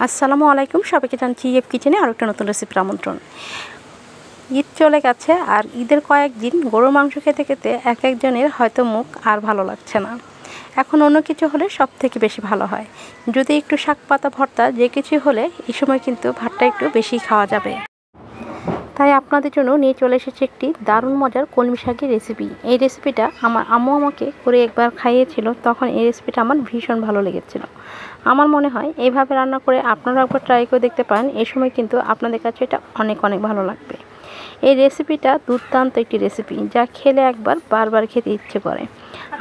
আসসালামু আলাইকুম, সবাইকে জানাচ্ছি ইএফ কিচেনে আরও একটা নতুন রেসিপির আমন্ত্রণ। ঈদ চলে গেছে আর ঈদের কয়েকদিন গরুর মাংস খেতে খেতে এক একজনের হয়তো মুখ আর ভালো লাগছে না। এখন অন্য কিছু হলে সব থেকে বেশি ভালো হয়। যদি একটু শাক পাতা ভর্তা যে কিছু হলে এই সময় কিন্তু ভাতটা একটু বেশি খাওয়া যাবে। তাই আপনাদের জন্য নিয়ে চলে এসেছে একটি দারুণ মজার কলমি শাকের রেসিপি। এই রেসিপিটা আমার আম্মু আমাকে করে একবার খাইয়েছিল, তখন এই রেসিপিটা আমার ভীষণ ভালো লেগেছিল। আমার মনে হয় এইভাবে রান্না করে আপনারা একবার ট্রাই করে দেখতে পারেন। এই সময় কিন্তু আপনাদের কাছে এটা অনেক অনেক ভালো লাগবে। এই রেসিপিটা দুর্দান্ত একটি রেসিপি, যা খেলে একবার বারবার খেতে ইচ্ছে করে।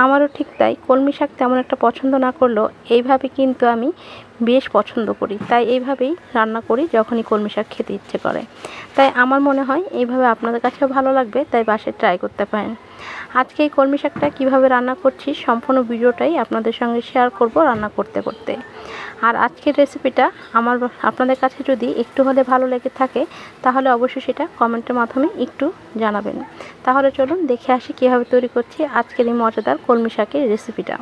আমারও ঠিক তাই। কলমি শাক তেমন একটা পছন্দ না করলেও এইভাবে কিন্তু আমি বেশ পছন্দ করি, তাই এইভাবেই রান্না করি যখনই কলমি শাক খেতে ইচ্ছে করে। তাই আমার মনে হয় এইভাবে আপনাদের কাছেও ভালো লাগবে, তাই বাসায় ট্রাই করতে পারেন। আজকে এই কলমি শাকটা কীভাবে রান্না করছি সম্পূর্ণ ভিডিওটাই আপনাদের সঙ্গে শেয়ার করব রান্না করতে করতে। আর আজকের রেসিপিটা আপনাদের কাছে যদি একটু হলে ভালো লেগে থাকে তাহলে অবশ্যই সেটা কমেন্টের মাধ্যমে একটু জানাবেন। তাহলে চলুন দেখে আসি কীভাবে তৈরি করছি আজকের এই মজাদার কলমি শাকের রেসিপিটা।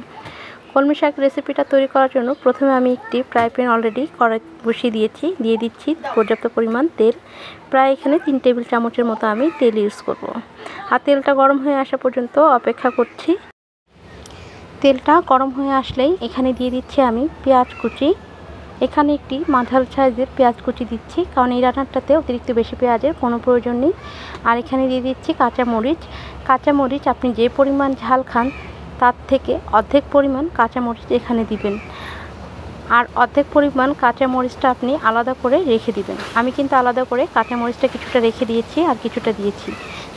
কলমি শাক রেসিপিটা তৈরি করার জন্য প্রথমে আমি একটি ফ্রাই প্যান অলরেডি কড়াই বসিয়ে দিয়েছি। দিয়ে দিচ্ছি পর্যাপ্ত পরিমাণ তেল। প্রায় এখানে 3 টেবিল চামচের মতো আমি তেল ইউজ করব। আর তেলটা গরম হয়ে আসা পর্যন্ত অপেক্ষা করছি। তেলটা গরম হয়ে আসলেই এখানে দিয়ে দিচ্ছি আমি পেঁয়াজ কুচি। এখানে একটি মাঝারি সাইজের পেঁয়াজ কুচি দিচ্ছি, কারণ এই রান্নাটাতে অতিরিক্ত বেশি পেঁয়াজের কোনো প্রয়োজন নেই। আর এখানে দিয়ে দিচ্ছি কাঁচামরিচ। কাঁচামরিচ আপনি যে পরিমাণ ঝাল খান তার থেকে অর্ধেক পরিমাণ কাঁচামরিচ এখানে দিবেন। আর অর্ধেক পরিমাণ কাঁচামরিচটা আপনি আলাদা করে রেখে দিবেন। আমি কিন্তু আলাদা করে কাঁচামরিচটা কিছুটা রেখে দিয়েছি আর কিছুটা দিয়েছি।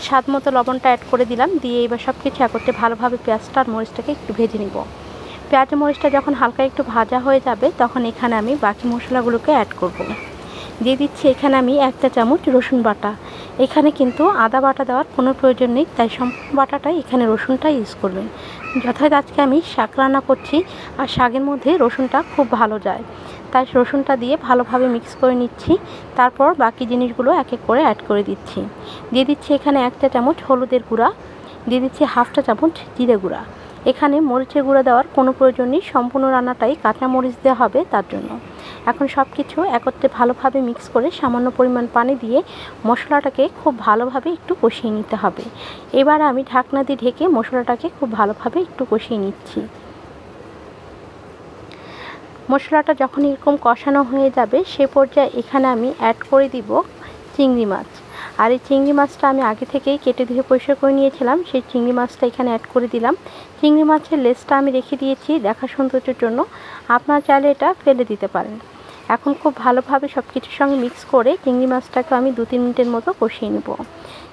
স্বাদ মতো লবণটা অ্যাড করে দিলাম। দিয়ে এবার সব কিছু একত্রে ভালোভাবে পেঁয়াজটা আর মরিচটাকে একটু ভেজে নিব। পেঁয়াজ মরিচটা যখন হালকা একটু ভাজা হয়ে যাবে তখন এখানে আমি বাকি মশলাগুলোকে অ্যাড করব। দিয়ে দিচ্ছি এখানে আমি 1 চা চামচ রসুন বাটা। এখানে কিন্তু আদা বাটা দেওয়ার কোনো প্রয়োজন নেই, তাই সম্পূর্ণ বাটাটাই এখানে রসুনটা ইউজ করবেন। যথাযথ আজকে আমি শাক রান্না করছি আর শাকের মধ্যে রসুনটা খুব ভালো যায়, তাই রসুনটা দিয়ে ভালোভাবে মিক্স করে নিচ্ছি। তারপর বাকি জিনিসগুলো এক এক করে অ্যাড করে দিচ্ছি। দিয়ে দিচ্ছি এখানে 1 চা চামচ হলুদের গুঁড়া। দিয়ে দিচ্ছি 1/2 চা চামচ জিরে গুঁড়া। এখানে মরিচের গুঁড়া দেওয়ার কোনো প্রয়োজন নেই, সম্পূর্ণ রান্নাটাই কাঁচা মরিচ দেওয়া হবে তার জন্য। এখন সব কিছু একত্রে ভালোভাবে মিক্স করে সামান্য পরিমাণ পানি দিয়ে মশলাটাকে খুব ভালোভাবে একটু কষিয়ে নিতে হবে। এবার আমি ঢাকনা দিয়ে ঢেকে মশলাটাকে খুব ভালোভাবে একটু কষিয়ে নিচ্ছি। মশলাটা যখন এরকম কষানো হয়ে যাবে সে পর্যায়ে এখানে আমি অ্যাড করে দিব চিংড়ি মাছ। আর এই চিংড়ি মাছটা আমি আগে থেকেই কেটে ধুয়ে পরিষ্কার করে নিয়েছিলাম, সেই চিংড়ি মাছটা এখানে অ্যাড করে দিলাম। চিংড়ি মাছের লেজটা আমি রেখে দিয়েছি দেখা সৌন্দর্যের জন্য, আপনারা চাইলে এটা ফেলে দিতে পারেন। এখন খুব ভালোভাবে সব কিছুর সঙ্গে মিক্স করে চিংড়ি মাছটাকে আমি 2-3 মিনিটের মতো কষিয়ে নেব।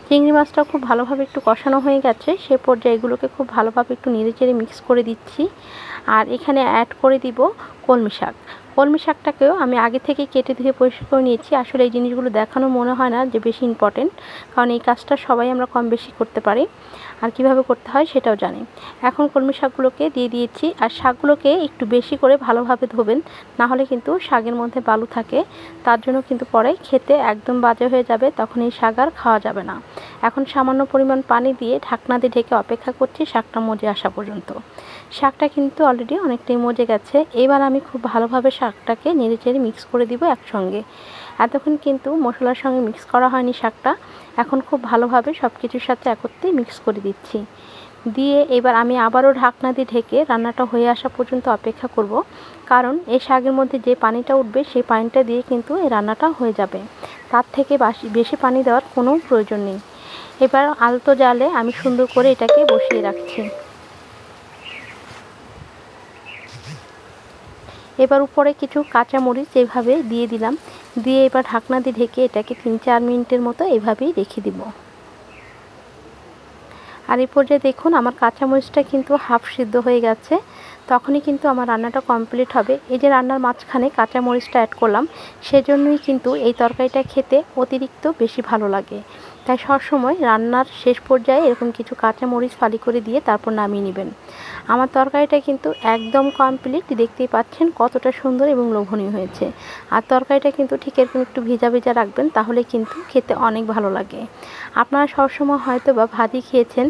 চিংড়ি মাছটা খুব ভালোভাবে একটু কষানো হয়ে গেছে, সে পর্যায়ে এগুলোকে খুব ভালোভাবে একটু নেড়েচেড়ে মিক্স করে দিচ্ছি। আর এখানে অ্যাড করে দিব কলমি শাক। কলমি শাকটাকেও আমি আগে থেকে কেটে ধুয়ে পরিষ্কার করে নিয়েছি। আসলে এই জিনিসগুলো দেখানো মনে হয় না যে বেশি ইম্পর্টেন্ট, কারণ এই কাজটা সবাই আমরা কম বেশি করতে পারি আর কিভাবে করতে হয় সেটাও জানি। এখন কলমি শাকগুলোকে দিয়ে দিয়েছি। আর শাকগুলোকে একটু বেশি করে ভালোভাবে ধোবেন, না হলে কিন্তু শাকের মধ্যে বালু থাকে, তার জন্য কিন্তু পরে খেতে একদম বাজে হয়ে যাবে, তখন এই শাক আর খাওয়া যাবে না। এখন সামান্য পরিমাণ পানি দিয়ে ঢাকনা দিয়ে ঢেকে অপেক্ষা করছি শাকটা মজে আসা পর্যন্ত। শাকটা কিন্তু অলরেডি অনেকটাই মজে গেছে। এবার আমি খুব ভালোভাবে শাকটাকে নেড়েচেড়ে মিক্স করে দিব একসঙ্গে। এতক্ষণ কিন্তু মশলার সঙ্গে মিক্স করা হয়নি শাকটা, এখন খুব ভালোভাবে সব কিছুর সাথে একত্রে মিক্স করে দিচ্ছি। দিয়ে এবার আমি আবারও ঢাকনা দিয়ে ঢেকে রান্নাটা হয়ে আসা পর্যন্ত অপেক্ষা করব, কারণ এই শাকের মধ্যে যে পানিটা উঠবে সেই পানিটা দিয়ে কিন্তু এই রান্নাটা হয়ে যাবে, তার থেকে বেশি পানি দেওয়ার কোনো প্রয়োজন নেই। এবার আলতো জালে আমি সুন্দর করে এটাকে বসিয়ে রাখছি। এবার উপরে কিছু কাঁচামরিচ এভাবে দিয়ে দিলাম। দিয়ে এবার ঢাকনা দিয়ে ঢেকে এটাকে 3-4 মিনিটের মতো এভাবেই রেখে দিব। আর এই পর্যায়ে দেখুন আমার কাঁচামরিচটা কিন্তু হাফ সিদ্ধ হয়ে গেছে, তখনই কিন্তু আমার রান্নাটা কমপ্লিট হবে। এই যে রান্নার মাঝখানে কাঁচামরিচটা অ্যাড করলাম, সেজন্যই কিন্তু এই তরকারিটা খেতে অতিরিক্ত বেশি ভালো লাগে। তাই সবসময় রান্নার শেষ পর্যায়ে এরকম কিছু কাঁচামরিচ ফালি করে দিয়ে তারপর নামিয়ে নেবেন। আমার তরকারিটা কিন্তু একদম কমপ্লিট, দেখতেই পাচ্ছেন কতটা সুন্দর এবং লোভনীয় হয়েছে। আর তরকারিটা কিন্তু ঠিক এরকম একটু ভেজা ভেজা রাখবেন, তাহলে কিন্তু খেতে অনেক ভালো লাগে। আপনারা সবসময় হয়তো বা ভাজি খেয়েছেন,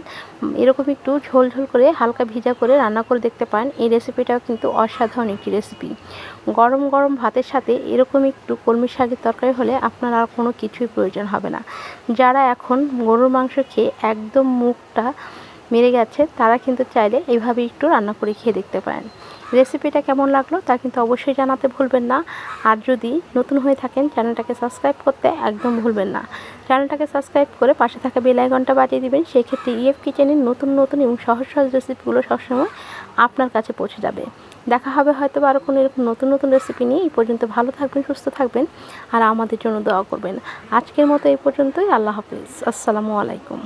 এরকম একটু ঝোল ঝোল করে হালকা ভিজা করে রান্না করে দেখতে পারেন। এই রেসিপিটাও কিন্তু অসাধারণ একটি রেসিপি। গরম গরম ভাতের সাথে এরকম একটু কলমি শাকের তরকারি হলে আপনার আর কোনো কিছুই প্রয়োজন হবে না। যারা এখন গরুর মাংস খেয়ে একদম মুখটা মেরে গেছে তারা কিন্তু চাইলে এইভাবে একটু রান্না করে খেয়ে দেখতে পারেন। রেসিপিটা কেমন লাগলো তা কিন্তু অবশ্যই জানাতে ভুলবেন না। আর যদি নতুন হয়ে থাকেন চ্যানেলটাকে সাবস্ক্রাইব করতে একদম ভুলবেন না। চ্যানেলটাকে সাবস্ক্রাইব করে পাশে থাকা বেল আইকনটা বাজিয়ে দিবেন। সেই ক্ষেত্রে ইএফ কিচেনের নতুন নতুন এবং সহজ সহজ রেসিপিগুলো সবসময় আপনার কাছে পৌঁছে যাবে। দেখা হবে হয়তো আরও কোনো এরকম নতুন নতুন রেসিপি নিয়ে। এই পর্যন্ত ভালো থাকবেন, সুস্থ থাকবেন আর আমাদের জন্য দোয়া করবেন। আজকের মতো এই পর্যন্তই। আল্লাহ হাফিজ। আসসালামু আলাইকুম।